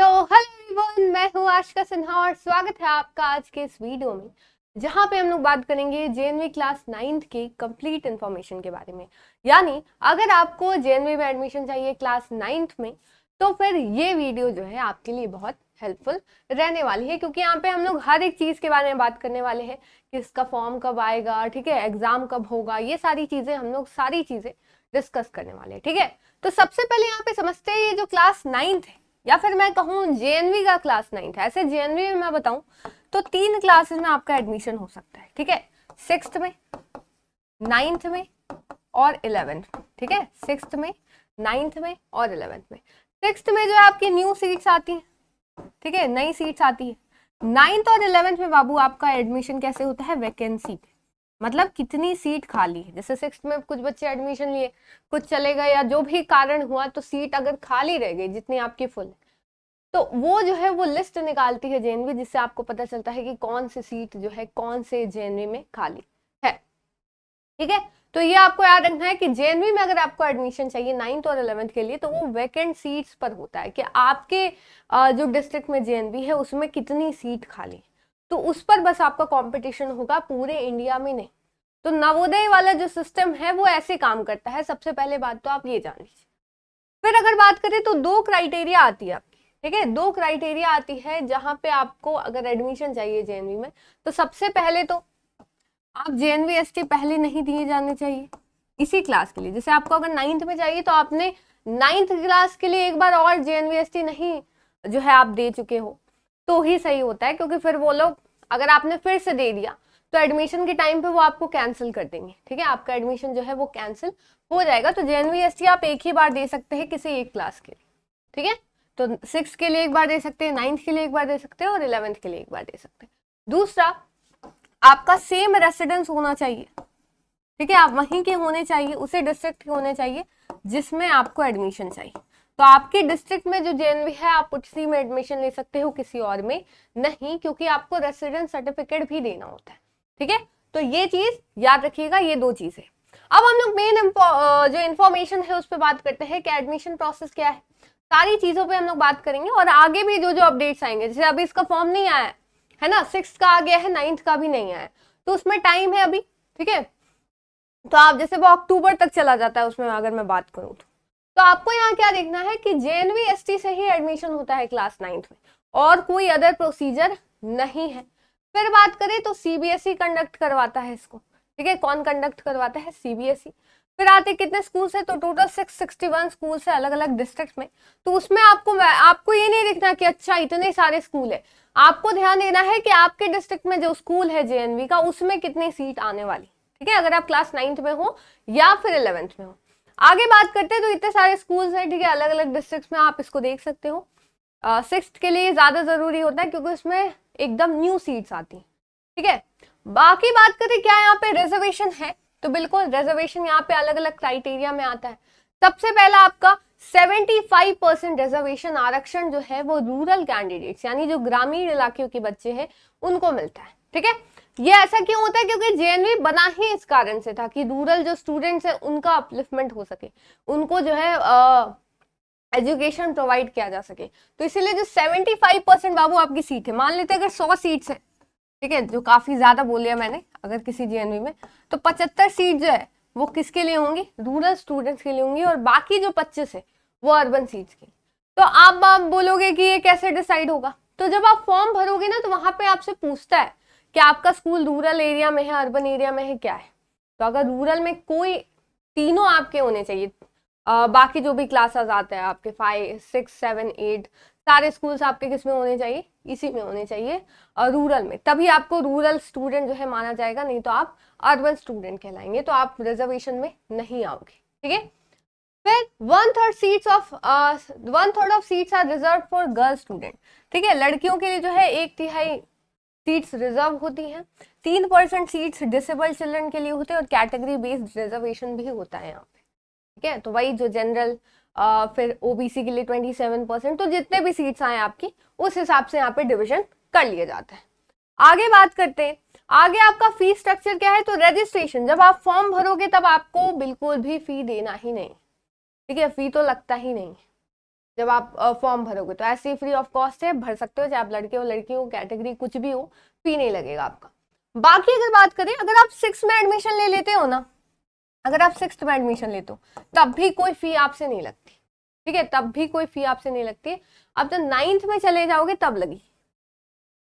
तो hello everyone, मैं हूँ आशिका सिन्हा और स्वागत है आपका आज के इस वीडियो में, जहाँ पे हम लोग बात करेंगे जेएनवी क्लास 9th की कंप्लीट इन्फॉर्मेशन के बारे में। यानी अगर आपको जेएनवी में एडमिशन चाहिए क्लास 9th में, तो फिर ये वीडियो जो है आपके लिए बहुत हेल्पफुल रहने वाली है, क्योंकि यहाँ पे हम लोग हर एक चीज़ के बारे में बात करने वाले हैं कि इसका फॉर्म कब आएगा, ठीक है, एग्जाम कब होगा, ये सारी चीज़ें हम लोग सारी चीज़ें डिस्कस करने वाले हैं। ठीक है, तो सबसे पहले यहाँ पे समझते हैं ये जो क्लास 9th है, या फिर मैं कहूँ जेएनवी का क्लास 9th है। ऐसे जेएनवी में मैं बताऊं तो 3 क्लासेस में आपका एडमिशन हो सकता है। ठीक है, 6th में, 9th में और 11th। ठीक है, 6th में, 9th में और 11th में। 6th में जो है आपकी न्यू सीट्स आती हैं, ठीक है, नई सीट्स आती है। 9th और 11th में बाबू आपका एडमिशन कैसे होता है, वैकेंसी पे, मतलब कितनी सीट खाली है। जैसे 6th में कुछ बच्चे एडमिशन लिए, कुछ चले गए या जो भी कारण हुआ, तो सीट अगर खाली रह गई जितनी आपकी फुल है, तो वो जो है वो लिस्ट निकालती है जेएनवी, जिससे आपको पता चलता है कि कौन सी सीट जो है कौन से जेएनवी में खाली है। ठीक है, तो ये आपको याद रखना है कि जेएनवी में अगर आपको एडमिशन चाहिए 9th और 11th के लिए, तो वो वैकेंट सीट्स पर होता है कि आपके जो डिस्ट्रिक्ट में जेएनवी है उसमें कितनी सीट खाली, तो उस पर बस आपका कंपटीशन होगा, पूरे इंडिया में नहीं। तो नवोदय वाला जो सिस्टम है वो ऐसे काम करता है। सबसे पहले बात तो आप ये जान लीजिए। फिर अगर बात करें तो 2 क्राइटेरिया आती है आपकी। ठीक है, 2 क्राइटेरिया आती है जहां पे आपको अगर एडमिशन चाहिए जेएनवी में, तो सबसे पहले तो आप जेएनवी एसटी पहले नहीं दिए जाने चाहिए इसी क्लास के लिए। जैसे आपको अगर 9th में चाहिए तो आपने 9th क्लास के लिए एक बार और जेएनवी एसटी नहीं जो है आप दे चुके हो तो ही सही होता है, क्योंकि फिर वो लोग अगर आपने फिर से दे दिया तो एडमिशन के टाइम पे वो आपको कैंसिल कर देंगे। ठीक है, आपका एडमिशन जो है वो कैंसिल हो जाएगा। तो जेएनवी एसटी आप एक ही बार दे सकते हैं किसी एक क्लास के लिए। ठीक है, तो 6 के लिए एक बार दे सकते हैं, 9th के लिए एक बार दे सकते हैं और 11th के लिए एक बार दे सकते हैं। दूसरा, आपका सेम रेसिडेंस होना चाहिए। ठीक है, आप वहीं के होने चाहिए, उसी डिस्ट्रिक्ट के होने चाहिए जिसमें आपको एडमिशन चाहिए। तो आपके डिस्ट्रिक्ट में जो जेएनवी है आप उसी में एडमिशन ले सकते हो, किसी और में नहीं, क्योंकि आपको रेसिडेंस सर्टिफिकेट भी देना होता है। ठीक है, तो ये चीज याद रखिएगा, ये 2 चीजें। अब हम लोग मेन जो इन्फॉर्मेशन है उस पर बात करते हैं कि एडमिशन प्रोसेस क्या है। सारी चीजों पे हम लोग बात करेंगे और आगे भी जो जो अपडेट्स आएंगे। जैसे अभी इसका फॉर्म नहीं आया है ना, 6th का आ गया है, 9th का भी नहीं आया है, तो उसमें टाइम है अभी। ठीक है, तो आप जैसे वो अक्टूबर तक चला जाता है उसमें अगर मैं बात करूँ तो आपको यहाँ क्या देखना है कि जेएनवी एसटी से ही एडमिशन होता है क्लास 9th में, और कोई अदर प्रोसीजर नहीं है। फिर बात करें तो सीबीएसई कंडक्ट करवाता है इसको। ठीक है, कौन कंडक्ट करवाता है, सीबीएसई। फिर आते कितने स्कूल्स है, तो टोटल 661 स्कूल्स है अलग अलग डिस्ट्रिक्ट में। तो उसमें आपको ये नहीं देखना कि अच्छा इतने सारे स्कूल है, आपको ध्यान देना है कि आपके डिस्ट्रिक्ट में जो स्कूल है जेएनवी का उसमें कितनी सीट आने वाली। ठीक है, अगर आप क्लास 9th में हो या फिर 11th में हो। आगे बात करते हैं तो इतने सारे स्कूल्स हैं, ठीक है, अलग अलग डिस्ट्रिक्ट्स में, आप इसको देख सकते हो। 6th के लिए ज्यादा जरूरी होता है क्योंकि उसमें एकदम न्यू सीट्स आती हैं। ठीक है, बाकी बात करें क्या यहाँ पे रिजर्वेशन है, तो बिल्कुल रिजर्वेशन यहाँ पे अलग अलग क्राइटेरिया में आता है। सबसे पहला आपका 75% रिजर्वेशन आरक्षण जो है वो रूरल कैंडिडेट्स यानी जो ग्रामीण इलाके के बच्चे हैं उनको मिलता है। ठीक है, ये ऐसा क्यों होता है, क्योंकि जेएनवी बना ही इस कारण से था कि रूरल जो स्टूडेंट्स है उनका अपलिफ्टमेंट हो सके, उनको जो है एजुकेशन प्रोवाइड किया जा सके। तो इसीलिए जो 75% बाबू आपकी सीट है, मान लेते हैं अगर 100 सीट्स है, ठीक है, जो काफी ज्यादा बोल लिया मैंने अगर किसी जेएनवी में, तो 75 सीट जो है वो किसके लिए होंगी, रूरल स्टूडेंट्स के लिए होंगी, और बाकी जो 25 है वो अर्बन सीट्स की। तो आप बोलोगे कि ये कैसे डिसाइड होगा, तो जब आप फॉर्म भरोगे ना तो वहां पे आपसे पूछता है कि आपका स्कूल रूरल एरिया में है, अर्बन एरिया में है, क्या है। तो अगर रूरल में कोई तीनों आपके होने चाहिए, बाकी जो भी क्लासेस आते हैं आपके 5, 6, 7, 8 सारे स्कूल्स आपके किस में होने चाहिए, इसी में होने चाहिए, और रूरल में, तभी आपको रूरल स्टूडेंट जो है माना जाएगा, नहीं तो आप अर्बन स्टूडेंट कहलाएंगे, तो आप रिजर्वेशन में नहीं आओगे। ठीक है, फिर 1/3 of seats are reserve for girl student. ठीक है, लड़कियों के लिए जो है 1/3 सीट्स रिजर्व होती हैं। 3% सीट्स डिसेबल चिल्ड्रन के लिए होते हैं, और कैटेगरी बेस्ड रिजर्वेशन भी होता है यहाँ पे। ठीक है, तो वही जो जनरल, फिर ओबीसी के लिए 27%, तो जितने भी सीट्स आए आपकी उस हिसाब से यहाँ पे डिवीजन कर लिया जाता है। आगे बात करते हैं, आगे आपका फी स्ट्रक्चर क्या है, तो रजिस्ट्रेशन जब आप फॉर्म भरोगे तब आपको बिल्कुल भी फी देना ही नहीं। ठीक है, फी तो लगता ही नहीं। जब आप फॉर्म भरोगे। तो ऐसे ही फ्री ऑफ कॉस्ट है, भर सकते हो, चाहे आप लड़के हो लड़की हो, कैटेगरी कुछ भी हो, फी नहीं लगेगा आपका। बाकी अगर बात करें, अगर आप 6 में एडमिशन ले लेते हो ना, अगर आप 6th में एडमिशन लेते हो तब भी कोई फी आपसे नहीं लगती, ठीक है, तब भी कोई फी आपसे नहीं लगती। अब तो 9th में चले जाओगे तब लगी।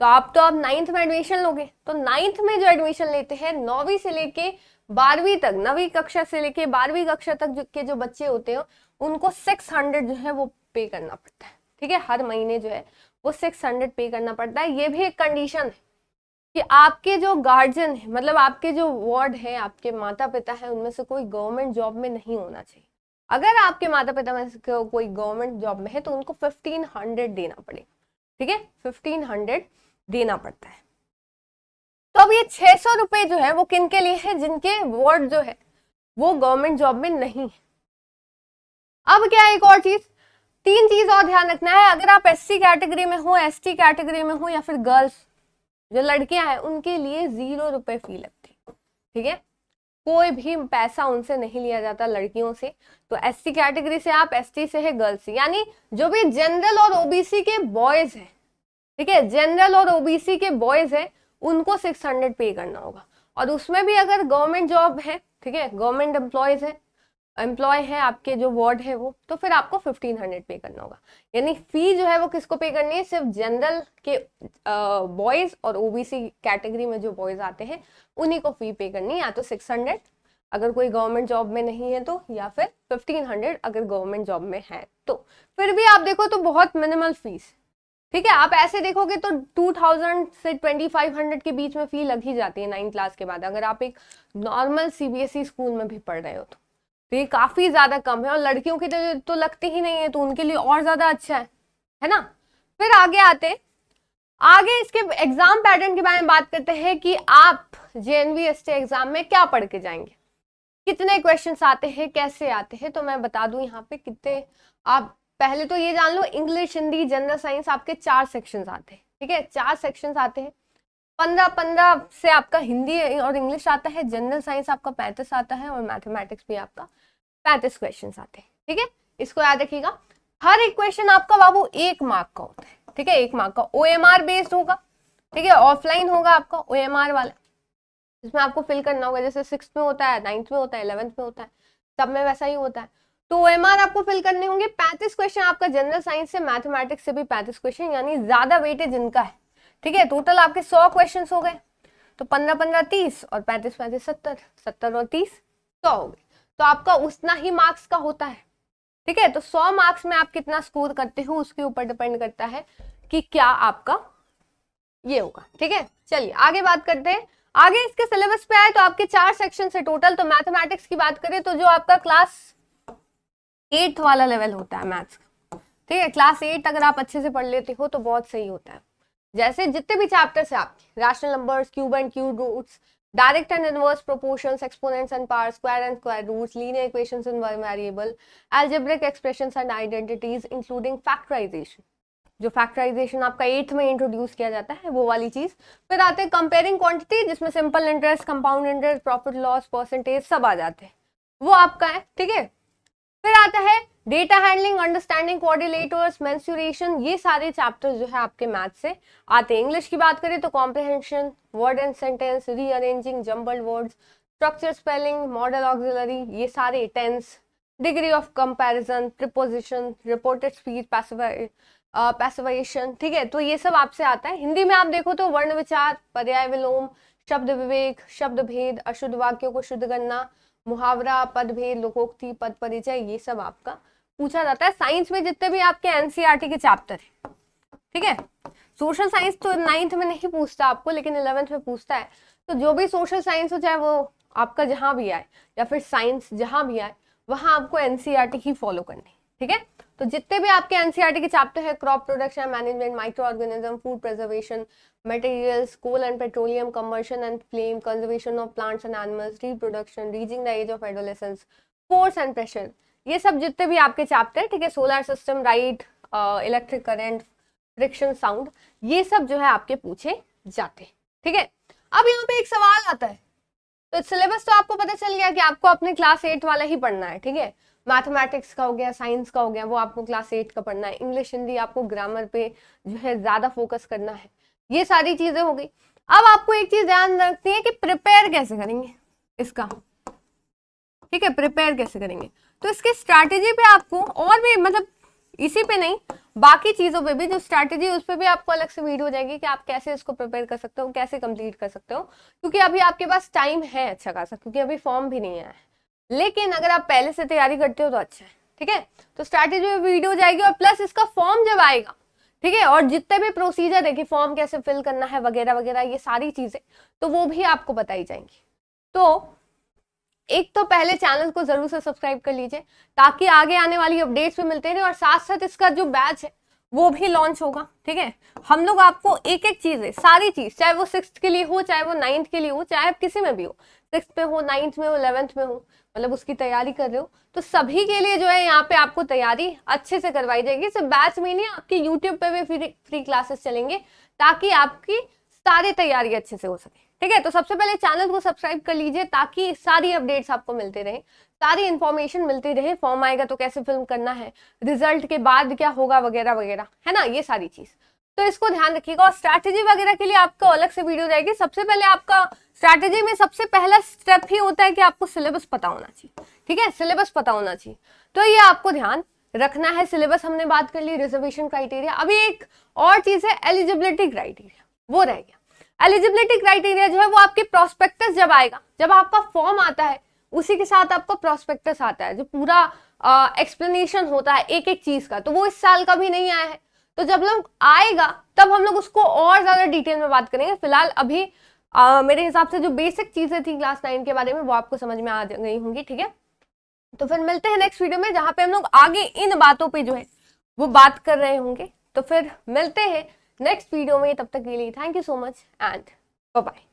तो आप तो अब 9th में एडमिशन लोगे, तो 9th में जो एडमिशन लेते हैं 9वीं से लेके 12वीं तक, 9वीं कक्षा से लेके 12वीं कक्षा तक के जो बच्चे होते हैं उनको 600 जो है वो पे करना पड़ता है, ठीक है, हर महीने जो है वो 600 पे करना पड़ता है। ये भी एक कंडीशन है कि आपके जो गार्जियन है, मतलब आपके जो वार्ड है, आपके माता पिता है, उनमें से कोई गवर्नमेंट जॉब में नहीं होना चाहिए। अगर आपके माता पिता में से कोई गवर्नमेंट जॉब में है तो उनको 1500 देना पड़ेगा, ठीक है, 1500 देना पड़ता है। तो अब ये 600 रुपए जो है वो किन के लिए है, जिनके वार्ड जो है वो गवर्नमेंट जॉब में नहीं है। अब क्या है, एक और चीज, 3 चीज और ध्यान रखना है। अगर आप SC कैटेगरी में हो, ST कैटेगरी में हो, या फिर गर्ल्स जो लड़कियां हैं, उनके लिए 0 रुपए फी लगती है, ठीक है, कोई भी पैसा उनसे नहीं लिया जाता लड़कियों से। तो SC कैटेगरी से आप, ST से है गर्ल्स, यानी जो भी जनरल और OBC के बॉयज है, ठीक है, जनरल और OBC के बॉयज है, उनको 600 पे करना होगा। और उसमें भी अगर गवर्नमेंट जॉब है, ठीक है, गवर्नमेंट एम्प्लॉय है आपके जो वार्ड है वो, तो फिर आपको 1500 पे करना होगा। यानी फी जो है वो किसको पे करनी है, सिर्फ जनरल के बॉयज और OBC कैटेगरी में जो बॉयज आते हैं उन्हीं को फी पे करनी है, या तो 600 अगर कोई गवर्नमेंट जॉब में नहीं है तो, या फिर 1500 अगर गवर्नमेंट जॉब में है तो। फिर भी आप देखो तो बहुत मिनिमल फीस, ठीक है, आप ऐसे देखोगे तो 2000 से 2500 के बीच में फी लग ही जाती है 9th क्लास के बाद, अगर आप एक नॉर्मल CBSE स्कूल में भी पढ़ रहे हो तो ये काफी ज्यादा कम है। और लड़कियों की तो लगती ही नहीं है, तो उनके लिए और ज्यादा अच्छा है ना। फिर आगे आगे इसके एग्जाम पैटर्न के बारे में बात करते हैं कि आप JNV ST एग्जाम में क्या पढ़ के जाएंगे, कितने क्वेश्चंस आते हैं, कैसे आते हैं। तो मैं बता दूं यहाँ पे कितने, आप पहले तो ये जान लो, इंग्लिश, हिंदी, जनरल साइंस आपके 4 सेक्शंस आते हैं, ठीक है, 4 सेक्शंस आते हैं। 15 से आपका हिंदी और इंग्लिश आता है, जनरल साइंस आपका 35 आता है, और मैथमेटिक्स भी आपका 35 क्वेश्चंस आते हैं, ठीक है, इसको याद रखिएगा। हर एक क्वेश्चन आपका बाबू 1 मार्क का होता है, ठीक है, 1 मार्क का, OMR बेस्ड होगा, ठीक है, ऑफलाइन होगा आपका OMR वाला, जिसमें आपको फिल करना होगा, जैसे 6th में होता है, 9th में होता है, 11th में होता है, सब में वैसा ही होता है। तो OMR आपको फिल करने होंगे। 35 क्वेश्चन आपका जनरल साइंस से, मैथमेटिक्स से भी 35 क्वेश्चन, यानी ज्यादा वेटेज इनका है, ठीक है। टोटल आपके 100 क्वेश्चन हो गए, तो 15-15 30 और 35-35 70, 70 और 30 100 हो गए। तो आपका उतना ही मार्क्स का होता है, ठीक है। तो 100 मार्क्स में आप कितना स्कोर करते हो उसके ऊपर डिपेंड करता है कि क्या आपका ये होगा, ठीक है। चलिए आगे बात करते हैं। आगे इसके सिलेबस पे आए तो आपके 4 सेक्शन है टोटल। तो मैथमेटिक्स की बात करें तो जो आपका क्लास 8 वाला लेवल होता है मैथ्स का, ठीक है, क्लास 8 अगर आप अच्छे से पढ़ लेते हो तो बहुत सही होता है। जैसे जितने भी चैप्टर्स है आपके, rational numbers, cube and cube roots, direct and inverse proportions, exponents and powers, square and square roots, linear equations in one variable, algebraic expressions and identities including factorisation, जो फैक्टराइजेशन आपका 8th में introduce किया जाता है, वो वाली चीज। फिर आते हैं कंपेयरिंग क्वांटिटी, जिसमें simple interest, compound interest, profit loss, percentage सब आ जाते हैं, वो आपका है, ठीक है। फिर आता है data handling, understanding coordinators, mensuration, ये सारे चैप्टर्स जो है आपके मैथ से आते हैं। इंग्लिश की बात करें तो comprehension, word and sentence, rearranging jumbled words, structure, spelling, modal auxiliary, ये सारे, tense, degree of comparison, preposition, reported speech, passivation, ठीक है। तो ये सब आपसे आता है। हिंदी में आप देखो तो वर्ण विचार, पर्याय विलोम, शब्द विवेक, शब्द भेद, अशुद्ध वाक्यों को शुद्ध करना, मुहावरा, पद भेद, लोकोक्ति, पद परिचय, ये सब आपका पूछा जाता है। साइंस में जितने भी आपके एनसीईआरटी के चैप्टर है, ठीक है, सोशल साइंस तो 9th में नहीं पूछता आपको, लेकिन 11th में पूछता है। तो जो भी सोशल साइंस हो, चाहे वो आपका जहां भी आए, या फिर साइंस जहां भी आए, वहां आपको एनसीईआरटी ही फॉलो करनी, ठीक है। तो जितने भी आपके एनसीईआरटी के चैप्टर है, crop production management, microorganism, food preservation, materials, coal and petroleum, combustion and flame, conservation of plants and animals, reproduction, reaching the age of adolescence, force and pressure, ये सब जितने भी आपके चैप्टर, ठीक है, solar system, right, electric current, friction, sound, ये सब जो है आपके पूछे जाते हैं, ठीक है। अब यहाँ पे एक सवाल आता है, तो सिलेबस तो आपको पता चल गया कि आपको अपने क्लास 8 वाला ही पढ़ना है, ठीक है। मैथमेटिक्स का हो गया, साइंस का हो गया, वो आपको क्लास 8 का पढ़ना है। इंग्लिश हिंदी आपको ग्रामर पे जो है ज़्यादा फोकस करना है। ये सारी चीज़ें हो गई। अब आपको एक चीज़ ध्यान रखनी है कि प्रिपेयर कैसे करेंगे इसका, ठीक है, प्रिपेयर कैसे करेंगे। तो इसके स्ट्रैटेजी पे आपको और भी, मतलब इसी पे नहीं, बाकी चीज़ों पे भी जो स्ट्रैटेजी उस पर भी आपको अलग से वीडियो हो जाएगी कि आप कैसे इसको प्रिपेयर कर सकते हो, कैसे कंप्लीट कर सकते हो। क्योंकि अभी आपके पास टाइम है अच्छा खासा, क्योंकि अभी फॉर्म भी नहीं आया है। लेकिन अगर आप पहले से तैयारी करते हो तो अच्छा है, ठीक है। तो स्ट्रैटेजी में वीडियो जाएगी, और प्लस इसका फॉर्म जब आएगा, ठीक है, और जितने भी प्रोसीजर है कि फॉर्म कैसे फिल करना है वगैरह वगैरह, ये सारी चीजें तो वो भी आपको बताई जाएंगी। तो एक तो पहले चैनल को जरूर से सब्सक्राइब कर लीजिए ताकि आगे आने वाली अपडेट्स भी मिलते रहे, और साथ साथ इसका जो बैच है वो भी लॉन्च होगा, ठीक है। हम लोग आपको एक एक चीज है, सारी चीज, चाहे वो 6th के लिए हो, चाहे वो 9th के लिए हो, चाहे आप किसी में भी हो, 6th में हो, 9th में हो, 11th में हो, मतलब उसकी तैयारी कर रहे हो, तो सभी के लिए जो है यहाँ पे आपको तैयारी अच्छे से करवाई जाएगी। सिर्फ बैच में नहीं, आपके यूट्यूब पे भी फ्री क्लासेस चलेंगे ताकि आपकी सारी तैयारी अच्छे से हो सके, ठीक है। तो सबसे पहले चैनल को सब्सक्राइब कर लीजिए ताकि सारी अपडेट्स आपको मिलते रहे, सारी इंफॉर्मेशन मिलती रहे। फॉर्म आएगा तो कैसे फिल्म करना है, रिजल्ट के बाद क्या होगा वगैरह वगैरह, है ना, ये सारी चीज। तो इसको ध्यान रखिएगा। और स्ट्रैटेजी वगैरह के लिए आपको अलग से वीडियो जाएगी। सबसे पहले आपका स्ट्रैटेजी में सबसे पहला स्टेप ही होता है कि आपको सिलेबस पता होना चाहिए, ठीक है, सिलेबस पता होना चाहिए। तो ये आपको ध्यान रखना है। सिलेबस हमने बात कर ली, रिजर्वेशन क्राइटेरिया। अभी एक और चीज है एलिजिबिलिटी क्राइटेरिया, वो रह गया। एलिजिबिलिटी क्राइटेरिया जो है वो आपके प्रोस्पेक्टस जब आएगा, जब आपका फॉर्म आता है उसी के साथ आपका प्रोस्पेक्टस आता है, जो पूरा एक्सप्लेनेशन होता है एक एक चीज का, तो वो इस साल का भी नहीं आया है। तो जब लोग आएगा तब हम लोग उसको और ज्यादा डिटेल में बात करेंगे। फिलहाल अभी मेरे हिसाब से जो बेसिक चीजें थी क्लास 9 के बारे में वो आपको समझ में आ गई होंगी, ठीक है। तो फिर मिलते हैं नेक्स्ट वीडियो में जहां पे हम लोग आगे इन बातों पे जो है वो बात कर रहे होंगे। तो फिर मिलते हैं नेक्स्ट वीडियो में, तब तक के लिए thank you so much and bye bye.